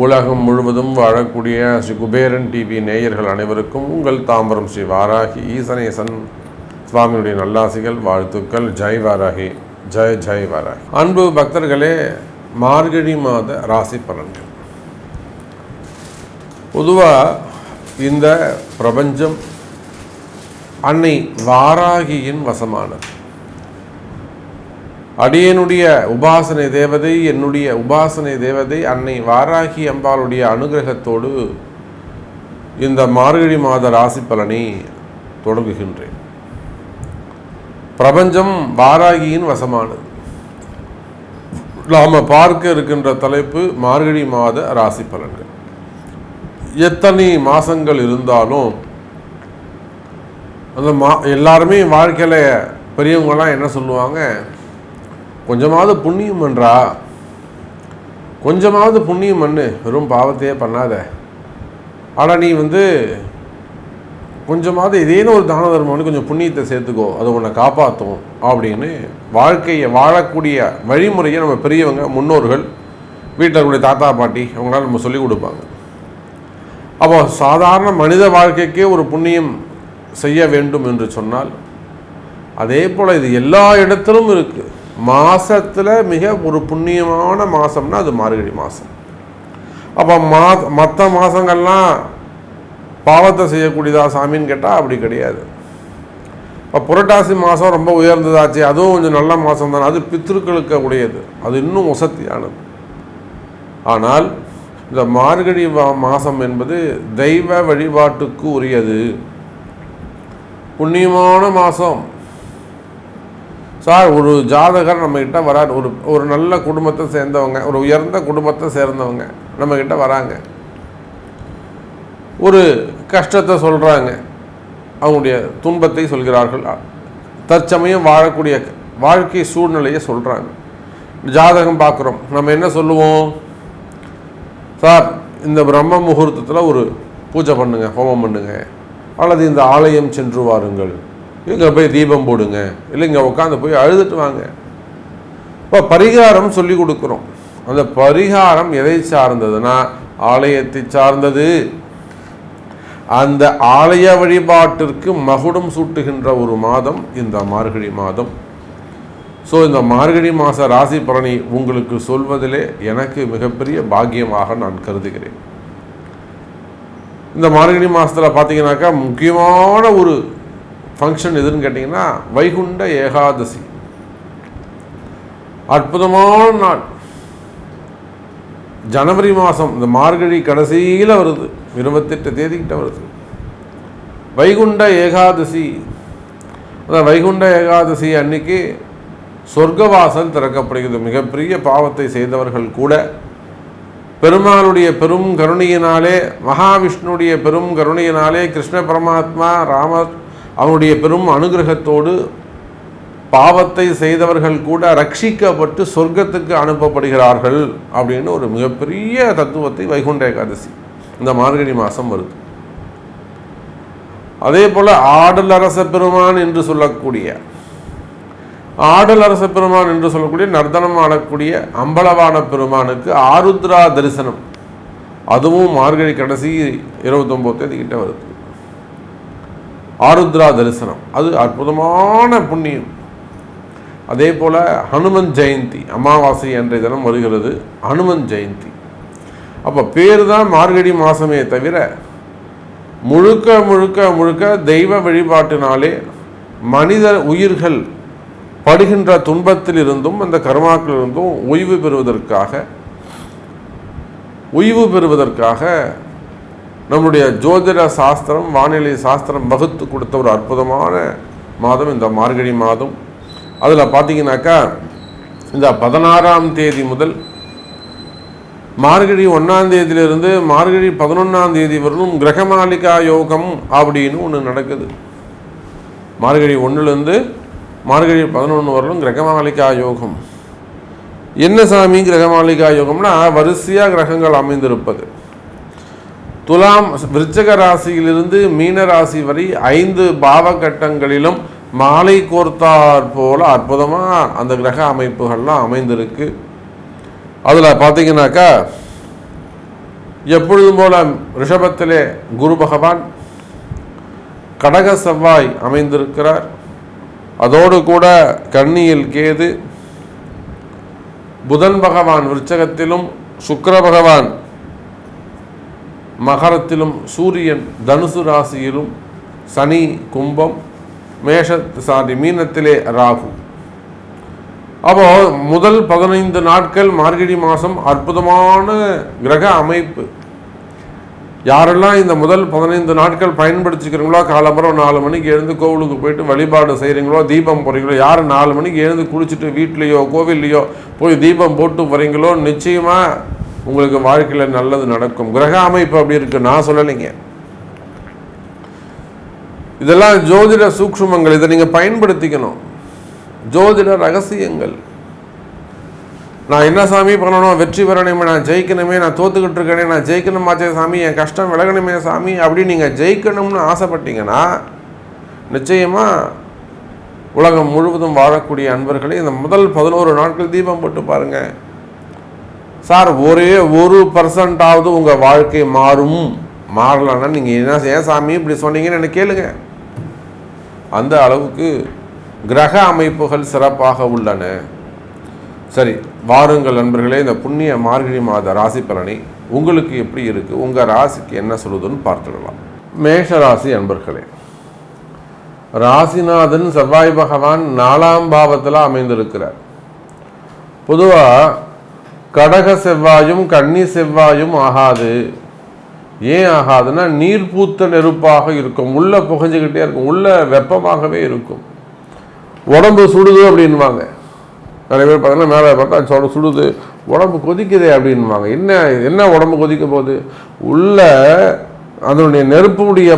உலகம் முழுவதும் வாழக்கூடிய ஸ்ரீ குபேரன் டிவி நேயர்கள் அனைவருக்கும் உங்கள் தாம்பரம் ஸ்ரீ வாராகி ஈசனேசன் சுவாமியுடைய நல்லாசிகள், வாழ்த்துக்கள். ஜெய் வாராகி, ஜெய் ஜெய் வாராகி. அன்பு பக்தர்களே, மார்கழி மாத ராசி பலன்கள். பொதுவாக இந்த பிரபஞ்சம் அன்னை வாராகியின் வசமானது. அடியனுடைய உபாசனை தேவதை, என்னுடைய உபாசனை தேவதை அன்னை வாராகி அம்பாளுடைய அனுகிரகத்தோடு இந்த மார்கழி மாத ராசி பலனை தொடங்குகின்றேன். பிரபஞ்சம் வாராகியின் வசமானது. நாம் பார்க்க இருக்கின்ற தலைப்பு மார்கழி மாத ராசி பலன்கள். எத்தனை மாதங்கள் இருந்தாலும் அந்த எல்லாருமே வாழ்க்கையில் பெரியவங்களாம் என்ன சொல்லுவாங்க, கொஞ்சமாவது புண்ணியம் பண்ணுறா, கொஞ்சமாவது புண்ணியம் பண்ணு, வெறும் பாவத்தையே பண்ணாத, ஆனால் நீ கொஞ்சமாவது ஏதேனும் ஒரு தான தர்மம் கொஞ்சம் புண்ணியத்தை சேர்த்துக்கோ, அது உன்னை காப்பாற்றும் அப்படின்னு வாழ்க்கையை வாழக்கூடிய வழிமுறையை நம்ம பெரியவங்க முன்னோர்கள் வீட்டில் இருக்கக்கூடிய தாத்தா பாட்டி அவங்களால நம்ம சொல்லிக் கொடுப்பாங்க. அப்போ சாதாரண மனித வாழ்க்கைக்கே ஒரு புண்ணியம் செய்ய வேண்டும் என்று சொன்னால், அதே போல் இது எல்லா இடத்திலும் இருக்குது. மாதத்தில் மிக ஒரு புண்ணியமான மாதம்னா அது மார்கழி மாதம். அப்போ மற்ற மாதங்கள்லாம் பாவத்தை செய்யக்கூடியதா சாமின்னு கேட்டால் அப்படி கிடையாது. இப்போ புரட்டாசி மாதம் ரொம்ப உயர்ந்ததாச்சு, அதுவும் கொஞ்சம் நல்ல மாதம் தானே, அது பித்ருக்களுக்கு உடையது, அது இன்னும் வசதியானது. ஆனால் இந்த மார்கழி மாதம் என்பது தெய்வ வழிபாட்டுக்கு உரியது, புண்ணியமான மாதம். சார், ஒரு ஜாதகர் நம்மக்கிட்ட வரார், ஒரு நல்ல குடும்பத்தை சேர்ந்தவங்க, ஒரு உயர்ந்த குடும்பத்தை சேர்ந்தவங்க நம்மக்கிட்ட வராங்க, ஒரு கஷ்டத்தை சொல்கிறாங்க, அவங்களுடைய துன்பத்தை சொல்கிறார்கள், தற்சமயம் வாழக்கூடிய வாழ்க்கை சூழ்நிலையை சொல்கிறாங்க. ஜாதகம் பார்க்குறோம், நம்ம என்ன சொல்லுவோம், சார் இந்த பிரம்ம முகூர்த்தத்தில் ஒரு பூஜை பண்ணுங்க, ஹோமம் பண்ணுங்க, அல்லது இந்த ஆலயம் சென்று வாருங்கள், இங்கே போய் தீபம் போடுங்க, இல்லை இங்கே உட்காந்து போய் அழுதுட்டு வாங்க. இப்போ பரிகாரம் சொல்லி கொடுக்குறோம். அந்த பரிகாரம் எதை சார்ந்ததுன்னா ஆலயத்தை சார்ந்தது. அந்த ஆலய வழிபாட்டிற்கு மகுடம் சூட்டுகின்ற ஒரு மாதம் இந்த மார்கழி மாதம். ஸோ இந்த மார்கழி மாத ராசி பலனை உங்களுக்கு சொல்வதிலே எனக்கு மிகப்பெரிய பாக்கியமாக நான் கருதுகிறேன். இந்த மார்கழி மாதத்தில் பார்த்தீங்கன்னாக்கா முக்கியமான ஒரு ஃபங்க்ஷன் எதுன்னு கேட்டிங்கன்னா வைகுண்ட ஏகாதசி. அற்புதமான நாள். ஜனவரி மாதம் இந்த மார்கழி கடைசியில் வருது, 28 தேதிக்கிட்ட வருது வைகுண்ட ஏகாதசி. அந்த வைகுண்ட ஏகாதசி அன்னைக்கு சொர்க்கவாசல் திறக்கப்படுகிறது. மிகப்பெரிய பாவத்தை செய்தவர்கள் கூட பெருமாளுடைய பெரும் கருணையினாலே, மகாவிஷ்ணுடைய பெரும் கருணையினாலே, கிருஷ்ண பரமாத்மா ராமர் அவனுடைய பெரும் அனுகிரகத்தோடு பாவத்தை செய்தவர்கள் கூட ரட்சிக்கப்பட்டு சொர்க்கத்துக்கு அனுப்பப்படுகிறார்கள் அப்படின்னு ஒரு மிகப்பெரிய தத்துவத்தை வைகுண்ட ஏகாதசி இந்த மார்கழி மாதம் வருது. அதே போல் ஆடல் அரச பெருமான் என்று சொல்லக்கூடிய நர்த்தனம் ஆடக்கூடிய அம்பலவான பெருமானுக்கு ஆருத்ரா தரிசனம், அதுவும் மார்கழி கடைசி 29 தேதிக்கிட்ட வருது. ஆருத்ரா தரிசனம் அது அற்புதமான புண்ணியம். அதே போல் ஹனுமன் ஜெயந்தி அமாவாசை அன்றைய தினம் வருகிறது ஹனுமன் ஜெயந்தி. அப்போ பேர் தான் மார்கழி மாதமே தவிர முழுக்க முழுக்க முழுக்க தெய்வ வழிபாட்டினாலே மனித உயிர்கள் படுகின்ற துன்பத்திலிருந்தும் அந்த கர்மாக்களிலிருந்தும் ஓய்வு பெறுவதற்காக நம்முடைய ஜோதிட சாஸ்திரம், வானிலை சாஸ்திரம் வகுத்து கொடுத்த ஒரு அற்புதமான மாதம் இந்த மார்கழி மாதம். அதில் பார்த்தீங்கன்னாக்கா இந்த 16ஆம் தேதி முதல் மார்கழி 1ஆம் தேதியிலிருந்து மார்கழி 11ஆம் தேதி வரலும் கிரகமாலிகா யோகம் அப்படின்னு ஒன்று நடக்குது. மார்கழி 1லேருந்து மார்கழி 11 வரலும் கிரகமாலிகா யோகம். என்ன சாமி கிரகமாலிகா யோகம்னா, வரிசையாக கிரகங்கள் அமைந்திருப்பது. துலாம் விருச்சிக ராசியிலிருந்து மீன ராசி வரை 5 பாவகட்டங்களிலும் மாலை கோர்த்தார் போல அற்புதமாக அந்த கிரக அமைப்புகள்லாம் அமைந்திருக்கு. அதில் பார்த்தீங்கன்னாக்கா எப்பொழுதும் போல ரிஷபத்திலே குரு பகவான், கடக செவ்வாய் அமைந்திருக்கிறார். அதோடு கூட கன்னியில் கேது, புதன் பகவான் விருச்சகத்திலும், சுக்கிர பகவான் மகரத்திலும், சூரியன் தனுசு ராசியிலும், சனி கும்பம், மீனத்திலே ராகு. அப்போ முதல் 15 நாட்கள் மார்கழி மாதம் அற்புதமான கிரக அமைப்பு. யாரெல்லாம் இந்த முதல் 15 நாட்கள் பயன்படுத்திக்கிறீங்களோ, காலம்பரம் 4 மணிக்கு எழுந்து கோவிலுக்கு போயிட்டு வழிபாடு செய்கிறீங்களோ, தீபம் போகிறீங்களோ, யார் 4 மணிக்கு எழுந்து குளிச்சுட்டு வீட்லேயோ கோவில்லையோ போய் தீபம் போட்டு வரீங்களோ, நிச்சயமாக உங்களுக்கு வாழ்க்கையில் நல்லது நடக்கும். கிரக அமைப்பு அப்படி இருக்கு, நான் சொல்லலைங்க. இதெல்லாம் ஜோதிட சூக்ஷ்மங்கள், இதை நீங்கள் பயன்படுத்திக்கணும். ஜோதிட ரகசியங்கள். நான் என்ன சாமி பண்ணணும், வெற்றி பெறணுமே, நான் ஜெயிக்கணுமே, நான் தோத்துக்கிட்டு இருக்கேனே, நான் ஜெயிக்கணுமாச்சே சாமி, என் கஷ்டம் விலகணுமே சாமி அப்படின்னு நீங்கள் ஜெயிக்கணும்னு ஆசைப்பட்டீங்கன்னா நிச்சயமாக உலகம் முழுவதும் வாழக்கூடிய அன்பர்களே இந்த முதல் 11 நாட்கள் தீபம் போட்டு பாருங்கள். சார், ஒரே 1% உங்கள் வாழ்க்கை மாறும். மாறலன்னா நீங்கள் என்ன ஏன் சாமி இப்படி சொன்னீங்கன்னு எனக்கு கேளுங்க. அந்த அளவுக்கு கிரக அமைப்புகள் சிறப்பாக உள்ளன. சரி, வாருங்கள் நண்பர்களே, இந்த புண்ணிய மார்கழி மாத ராசி பலனை உங்களுக்கு எப்படி இருக்குது, உங்கள் ராசிக்கு என்ன சொல்லுதுன்னு பார்த்துடலாம். மேஷ ராசி அன்பர்களே, ராசிநாதன் செவ்வாய் பகவான் 4ஆம் பாவத்தில் அமைந்திருக்கிறார். பொதுவாக கடக செவ்வாயும் கன்னி செவ்வாயும் ஆகாது. ஏன் ஆகாதுன்னா, நீர் பூத்த நெருப்பாக இருக்கும், உள்ள புகைஞ்சிக்கிட்டே இருக்கும், உள்ள வெப்பமாகவே இருக்கும். உடம்பு சுடுது அப்படின்வாங்க. நிறைய பேர் பார்த்தீங்கன்னா மேலே பார்த்தா சுடுது, உடம்பு கொதிக்குதே அப்படின்வாங்க. என்ன உடம்பு கொதிக்க போகுது? உள்ள அதனுடைய நெருப்புடைய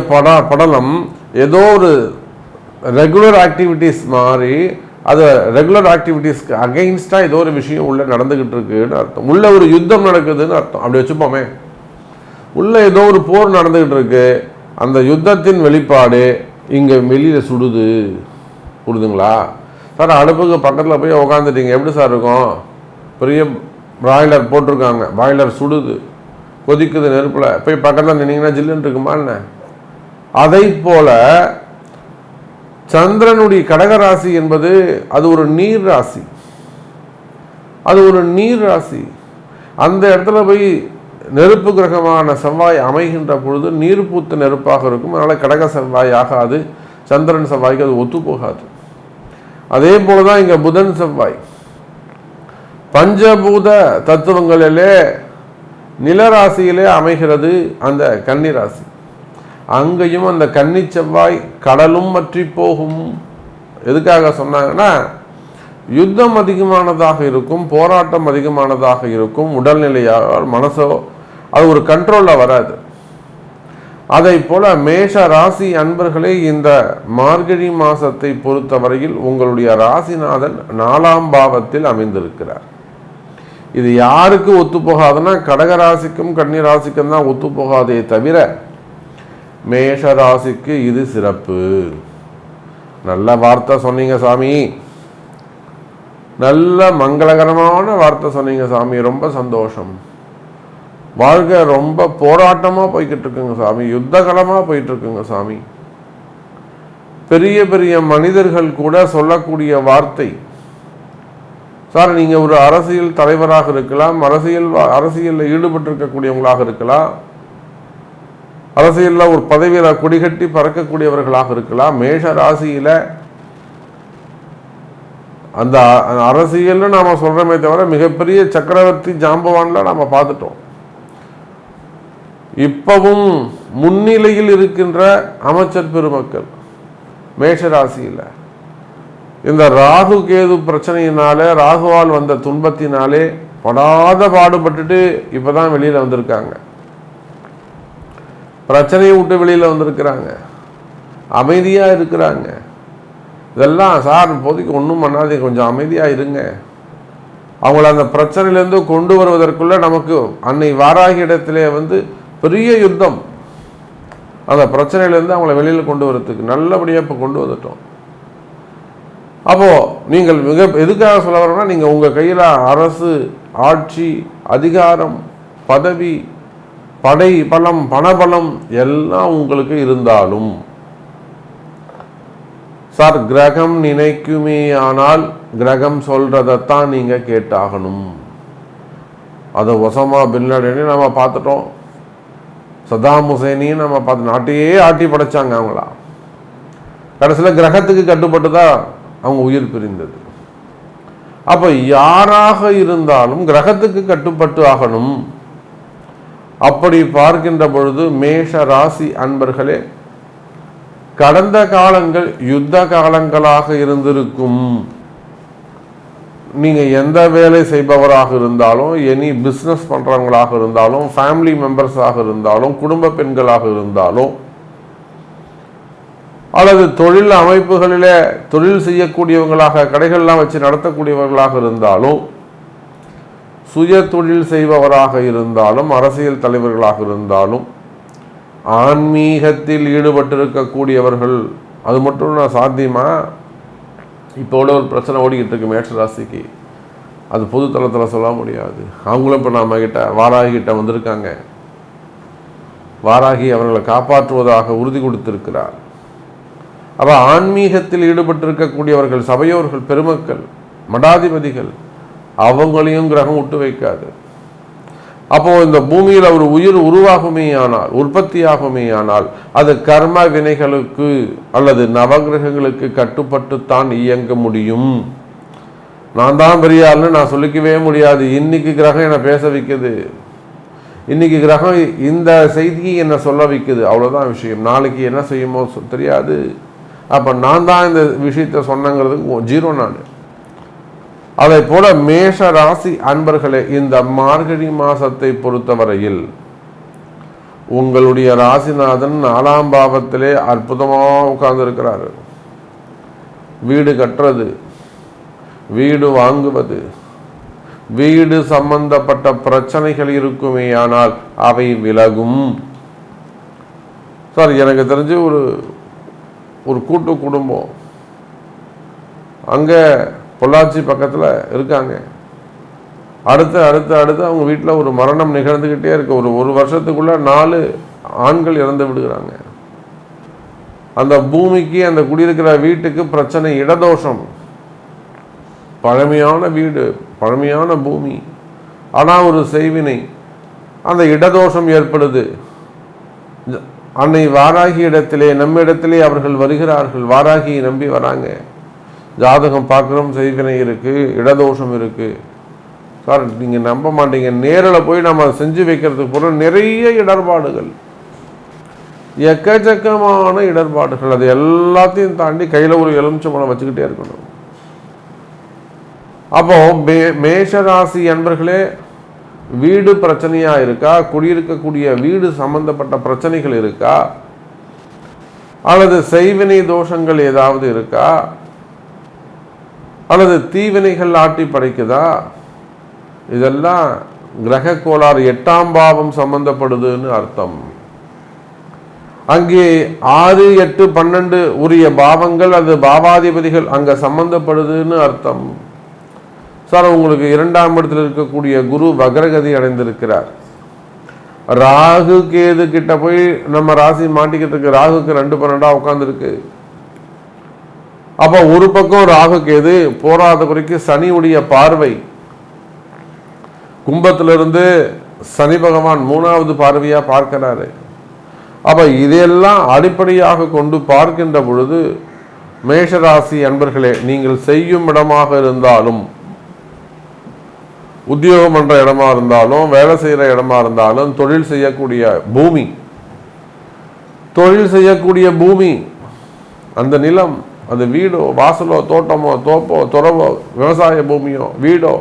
படலம் ஏதோ ஒரு ரெகுலர் ஆக்டிவிட்டீஸ் மாதிரி, அது ரெகுலர் ஆக்டிவிட்டீஸ்க்கு அகெயின்ஸ்டாக ஏதோ ஒரு விஷயம் உள்ளே நடந்துக்கிட்டு இருக்குன்னு அர்த்தம். உள்ள ஒரு யுத்தம் நடக்குதுன்னு அர்த்தம். அப்படி வச்சுப்போமே, உள்ள ஏதோ ஒரு போர் நடந்துக்கிட்டு இருக்கு, அந்த யுத்தத்தின் வெளிப்பாடு இங்கே வெளியில் சுடுது. புரியுதுங்களா சார்? அடுப்புக்கு பக்கத்தில் போய் உக்காந்துட்டீங்க, எப்படி சார் இருக்கும்? பெரிய பிராய்லர் போட்டிருக்காங்க, பாய்லர் சுடுது, கொதிக்குது நெருப்பில், போய் பக்கத்தில் நின்னீங்கன்னா ஜில்லுன்னு இருக்குமா என்ன? அதை போல சந்திரனுடைய கடகராசி என்பது அது ஒரு நீர் ராசி. அது ஒரு நீர் ராசி. அந்த இடத்துல போய் நெருப்பு கிரகமான செவ்வாய் அமைகின்ற பொழுது நீர் பூத்த நெருப்பாக இருக்கும். அதனால் கடக செவ்வாய் ஆகாது, சந்திரன் செவ்வாய்க்கு அது ஒத்து போகாது. அதே போலதான் இங்க புதன் செவ்வாய் பஞ்சபூத தத்துவங்களிலே நிலராசியிலே அமைகிறது அந்த கன்னி ராசி. அங்கேயும் அந்த கன்னி செவ்வாய் கடலும் வற்றி போகும். எதுக்காக சொன்னாங்கன்னா, யுத்தம் அதிகமானதாக இருக்கும், போராட்டம் அதிகமானதாக இருக்கும், உடல்நிலையாக மனசோ அது ஒரு கண்ட்ரோலில் வராது. அதை போல மேஷ ராசி அன்பர்களே, இந்த மார்கழி மாசத்தை பொறுத்தவரையில் உங்களுடைய ராசிநாதன் 4ஆம் பாவத்தில் அமைந்திருக்கிறார். இது யாருக்கு ஒத்து போகாதுன்னா, கடகராசிக்கும் கன்னி ராசிக்கும் தான் ஒத்து போகாதே தவிர மேஷ ராசிக்கு இது சிறப்பு. நல்ல வார்த்தை சொன்னீங்க சாமி, நல்ல மங்களகரமான வார்த்தை சொன்னீங்க சாமி, ரொம்ப சந்தோஷம். வாழ்க்கை ரொம்ப போராட்டமாக போய்கிட்டு இருக்குங்க சாமி, யுத்தகலமாக போயிட்டு இருக்குங்க சாமி. பெரிய பெரிய மனிதர்கள் கூட சொல்லக்கூடிய வார்த்தை. சார், நீங்கள் ஒரு அரசியல் தலைவராக இருக்கலாம், அரசியலில் ஈடுபட்டிருக்கக்கூடியவங்களாக இருக்கலாம், அரசியலில் ஒரு பதவியில் கொடிகட்டி பறக்கக்கூடியவர்களாக இருக்கலாம். மேஷ ராசியில் அந்த அரசியல்னு நாம் சொல்கிறோமே தவிர மிகப்பெரிய சக்கரவர்த்தி ஜாம்பவான்லாம் நாம் பார்த்துட்டோம். இப்பவும் முன்னிலையில் இருக்கின்ற அமைச்சர் பெருமக்கள் மேஷராசியில் இந்த ராகு கேது பிரச்சனையினால, ராகுவால் வந்த துன்பத்தினாலே படாத பாடுபட்டுட்டு இப்பதான் வெளியில வந்திருக்காங்க. பிரச்சனையை விட்டு வெளியில வந்திருக்கிறாங்க, அமைதியா இருக்கிறாங்க. இதெல்லாம் சார் இப்போதைக்கு ஒன்றும் பண்ணாதே, கொஞ்சம் அமைதியா இருங்க. அவங்கள அந்த பிரச்சனையிலேருந்து கொண்டு வருவதற்குள்ள நமக்கு அன்னை வாராகி இடத்திலே பெரிய யுத்தம். அந்த பிரச்சனையிலேருந்து அவங்கள வெளியில் கொண்டு வரதுக்கு நல்லபடியாக இப்போ கொண்டு வந்துட்டோம். அப்போது நீங்கள் எதுக்காக சொல்ல வரேன்னா, நீங்கள் உங்கள் கையில் அரசு, ஆட்சி, அதிகாரம், பதவி, படை பலம், பணபலம் எல்லாம் உங்களுக்கு இருந்தாலும் சார் கிரகம் நினைக்குமே ஆனால் கிரகம் சொல்றதைத்தான் நீங்கள் கேட்டாகணும். அதை ஒசாமா பின் லாடனையும் நம்ம பார்த்துட்டோம், சதாம் ஹுசைனையும் நம்ம பார்த்து, நாட்டையே ஆட்டி படைச்சாங்க அவங்களா. கடைசியில் கிரகத்துக்கு கட்டுப்பட்டு தான் அவங்க உயிர் பிரிந்தது. அப்போ யாராக இருந்தாலும் கிரகத்துக்கு கட்டுப்பட்டு ஆகணும். அப்படி பார்க்கின்ற பொழுது மேஷ ராசி அன்பர்களே, கடந்த காலங்கள் யுத்த காலங்களாக இருந்திருக்கும். நீங்கள் எந்த வேலை செய்பவராக இருந்தாலும், எனி பிஸ்னஸ் பண்ணுறவங்களாக இருந்தாலும், ஃபேமிலி மெம்பர்ஸாக இருந்தாலும், குடும்ப பெண்களாக இருந்தாலும், அல்லது தொழில் அமைப்புகளிலே தொழில் செய்யக்கூடியவங்களாக கடைகள்லாம் வச்சு நடத்தக்கூடியவர்களாக இருந்தாலும், சுய தொழில் செய்பவராக இருந்தாலும், அரசியல் தலைவர்களாக இருந்தாலும், ஆன்மீகத்தில் ஈடுபட்டிருக்கக்கூடியவர்கள், அது மட்டும் நான் சாத்தியமா? இப்போ உள்ள ஒரு பிரச்சனை ஓடிக்கிட்டு இருக்கு மேஷராசிக்கு, அது பொது தளத்தில் சொல்ல முடியாது. அவங்களும் இப்போ நம்ம கிட்ட வாராகி கிட்ட வந்திருக்காங்க. வாராகி அவர்களை காப்பாற்றுவதாக உறுதி கொடுத்திருக்கிறார். அப்போ ஆன்மீகத்தில் ஈடுபட்டிருக்கக்கூடியவர்கள், சபையோர்கள், பெருமக்கள், மடாதிபதிகள், அவங்களையும் கிரகம் விட்டு வைக்காது. அப்போ இந்த பூமியில் ஒரு உயிர் உருவாகுமே ஆனால், உற்பத்தியாகுமே ஆனால், அது கர்ம வினைகளுக்கு அல்லது நவகிரகங்களுக்கு கட்டுப்பட்டுத்தான் இயங்க முடியும். நான் தான் பெரிய ஆள்னு நான் சொல்லிக்கவே முடியாது. இன்னைக்கு கிரகம் என்னை பேச வைக்குது, இன்னைக்கு கிரகம் இந்த செய்தியை என்னை சொல்ல வைக்குது, அவ்வளோதான் விஷயம். நாளைக்கு என்ன செய்யுமோ தெரியாது. அப்போ நான் தான் இந்த விஷயத்தை சொன்னங்கிறதுக்கு ஜீரோ நான். அதை போல மேஷ ராசி அன்பர்களே, இந்த மார்கழி மாசத்தை பொறுத்தவரையில் உங்களுடைய ராசிநாதன் 4ஆம் பாவத்திலே அற்புதமாக உட்கார்ந்து இருக்கிறாரு. வீடு கட்டுறது, வீடு வாங்குவது, வீடு சம்பந்தப்பட்ட பிரச்சனைகள் இருக்குமே ஆனால் அவை விலகும். சார் எனக்கு தெரிஞ்சு ஒரு கூட்டு குடும்பம் அங்கே பொள்ளாச்சி பக்கத்தில் இருக்காங்க. அடுத்து அவங்க வீட்டில் ஒரு மரணம் நிகழ்ந்துக்கிட்டே இருக்கு. ஒரு வருஷத்துக்குள்ள 4 ஆண்கள் இறந்து விடுகிறாங்க. அந்த பூமிக்கு, அந்த குடியிருக்கிற வீட்டுக்கு பிரச்சனை, இடதோஷம். பழமையான வீடு, பழமையான பூமி, ஆனால் ஒரு செய்வினை, அந்த இடதோஷம் ஏற்படுது. அன்னை வாராகி இடத்திலே, நம்ம இடத்திலே அவர்கள் வருகிறார்கள். வாராகியை நம்பி வராங்க. ஜாதகம் பார்க்குறோம், செய்வினை இருக்குது, இடதோஷம் இருக்குது. சார் நீங்கள் நம்ப மாட்டீங்க, நேரில் போய் நம்ம செஞ்சு வைக்கிறதுக்கு போகிற நிறைய இடர்பாடுகள், எக்கச்சக்கமான இடர்பாடுகள். அது எல்லாத்தையும் தாண்டி கையில் ஒரு எலுமிச்சம்பழம் வச்சுக்கிட்டே இருக்கணும். அப்போ மேஷராசி அன்பர்களே, வீடு பிரச்சனையா இருக்கா? குடியிருக்கக்கூடிய வீடு சம்பந்தப்பட்ட பிரச்சனைகள் இருக்கா? அல்லது செய்வினை தோஷங்கள் ஏதாவது இருக்கா? அல்லது தீவினைகள் ஆட்டி படைக்குதா? இதெல்லாம் கிரக கோளாறு 8ஆம் பாவம் சம்பந்தப்படுதுன்னு அர்த்தம். அங்கே 6, 8, 12 உரிய பாவங்கள், அது பாவாதிபதிகள் அங்க சம்பந்தப்படுதுன்னு அர்த்தம். சார் உங்களுக்கு 2ஆம் இடத்தில் இருக்கக்கூடிய குரு வக்ரகதி அடைந்திருக்கிறார். ராகு கேது கிட்ட போய் நம்ம ராசி மாட்டிக்கிட்டு இருக்கு. ராகுக்கு 2, 12 உட்கார்ந்துருக்கு. அப்போ ஒரு பக்கம் ராகு கேது, போராத குறைக்கு சனியுடைய பார்வை, கும்பத்திலிருந்து சனி பகவான் 3வது பார்வையா பார்க்கிறாரு. அப்ப இதையெல்லாம் அடிப்படையாக கொண்டு பார்க்கின்ற பொழுது மேஷராசி அன்பர்களே, நீங்கள் செய்யும் இடமாக இருந்தாலும், உத்தியோகம் பண்ற இடமா இருந்தாலும், வேலை செய்யற இடமா இருந்தாலும், தொழில் செய்யக்கூடிய பூமி, அந்த நிலம், அது வீடோ, வாசலோ, தோட்டமோ, தோப்போ, துறவோ, விவசாய பூமியோ, வீடோ,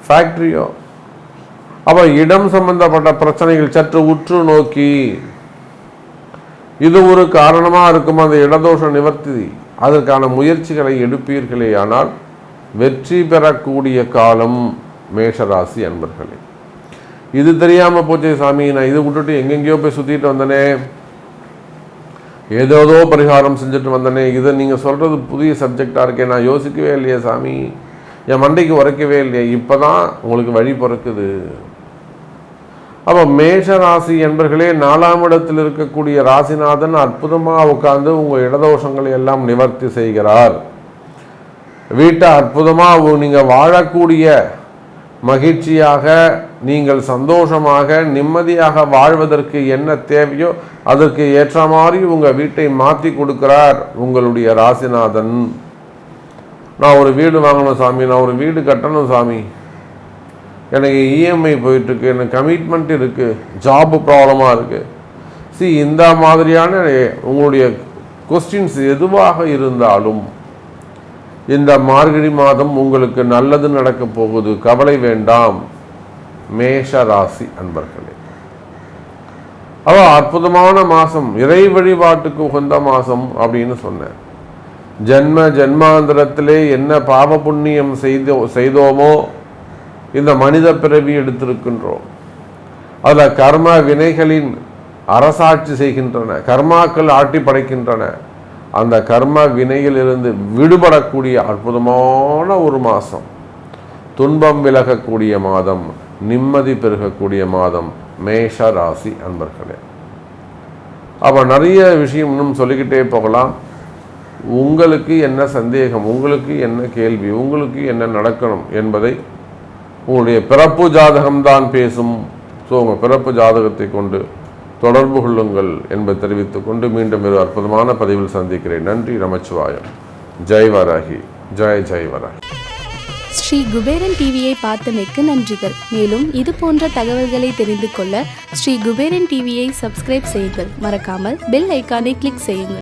ஃபேக்டரியோ, அப்போ இடம் சம்பந்தப்பட்ட பிரச்சனைகள் சற்று உற்று நோக்கி, இது ஒரு காரணமா இருக்கும். அந்த இடதோஷ நிவர்த்தி, அதற்கான முயற்சிகளை எடுப்பீர்களே ஆனால் வெற்றி பெறக்கூடிய காலம் மேஷராசி அன்பர்களே. இது தெரியாம போச்சே சாமி, நான் இது விட்டுட்டு எங்கெங்கேயோ போய் சுத்திட்டு வந்தனே, ஏதோதோ பரிகாரம் செஞ்சுட்டு வந்தனே, இதை நீங்கள் சொல்கிறது புதிய சப்ஜெக்டாக இருக்கே, நான் யோசிக்கவே இல்லையே சாமி, என் மண்டைக்கு உரைக்கவே இல்லையே, இப்போ தான் உங்களுக்கு வழி பிறக்குது. அப்போ மேஷ ராசி என்பர்களே, 4ஆம் இடத்தில் இருக்கக்கூடிய ராசிநாதன் அற்புதமாக உட்கார்ந்து உங்கள் இடதோஷங்களை எல்லாம் நிவர்த்தி செய்கிறார். வீட்டை அற்புதமாக நீங்கள் வாழக்கூடிய மகிழ்ச்சியாக, நீங்கள் சந்தோஷமாக நிம்மதியாக வாழ்வதற்கு என்ன தேவையோ அதற்கு ஏற்ற மாதிரி உங்கள் வீட்டை மாற்றி கொடுக்கிறார் உங்களுடைய ராசிநாதன். நான் ஒரு வீடு வாங்கணும் சாமி, நான் ஒரு வீடு கட்டணும் சாமி, எனக்கு இஎம்ஐ போயிட்டுருக்கு, எனக்கு கமிட்மெண்ட் இருக்குது, ஜாப்பு ப்ராப்ளமாக இருக்குது. இந்த மாதிரியான உங்களுடைய கொஸ்டின்ஸ் எதுவாக இருந்தாலும் இந்த மார்கழி மாதம் உங்களுக்கு நல்லது நடக்க போகுது, கவலை வேண்டாம் மேஷ ராசி அன்பர்களே. அற்புதமான மாதம், இறை வழிபாட்டுக்கு உகந்த மாதம் அப்படின்னு சொன்னேன். ஜென்மாந்திரத்திலே என்ன பாவ புண்ணியம் செய்தோமோ இந்த மனித பிறவி எடுத்திருக்கின்றோம். அதில் கர்ம வினைகளின் அரசாட்சி செய்கின்றன, கர்மாக்கள் ஆட்டி படைக்கின்றன. அந்த கர்ம வினையிலிருந்து விடுபடக்கூடிய அற்புதமான ஒரு மாதம், துன்பம் விலகக்கூடிய மாதம், நிம்மதி பெருகக்கூடிய மாதம் மேஷ ராசி அன்பர்களே. அப்போ நிறைய விஷயம் இன்னும் சொல்லிக்கிட்டே போகலாம். உங்களுக்கு என்ன சந்தேகம், உங்களுக்கு என்ன கேள்வி, உங்களுக்கு என்ன நடக்கணும் என்பதை உங்களுடைய பிறப்பு ஜாதகம்தான் பேசும். ஸோ உங்கள் பிறப்பு ஜாதகத்தை கொண்டு தொடர்பு கொள்ளுங்கள் என்பதை தெரிவித்துக் கொண்டு மீண்டும் ஒரு அற்புதமான பதிவில் சந்திக்கிறேன். நன்றி. நமச்சிவாயம். ஜெய் வராகி. ஜெய் ஜெய் வராகி. ஸ்ரீ குபேரன் டிவியை பார்த்தமைக்கு நன்றிகள். மேலும் இது போன்ற தகவல்களை தெரிந்து கொள்ள ஸ்ரீ குபேரன் டிவியை சப்ஸ்கிரைப் செய்யுங்கள். மறக்காமல் பெல் ஐக்கானை கிளிக் செய்யுங்கள்.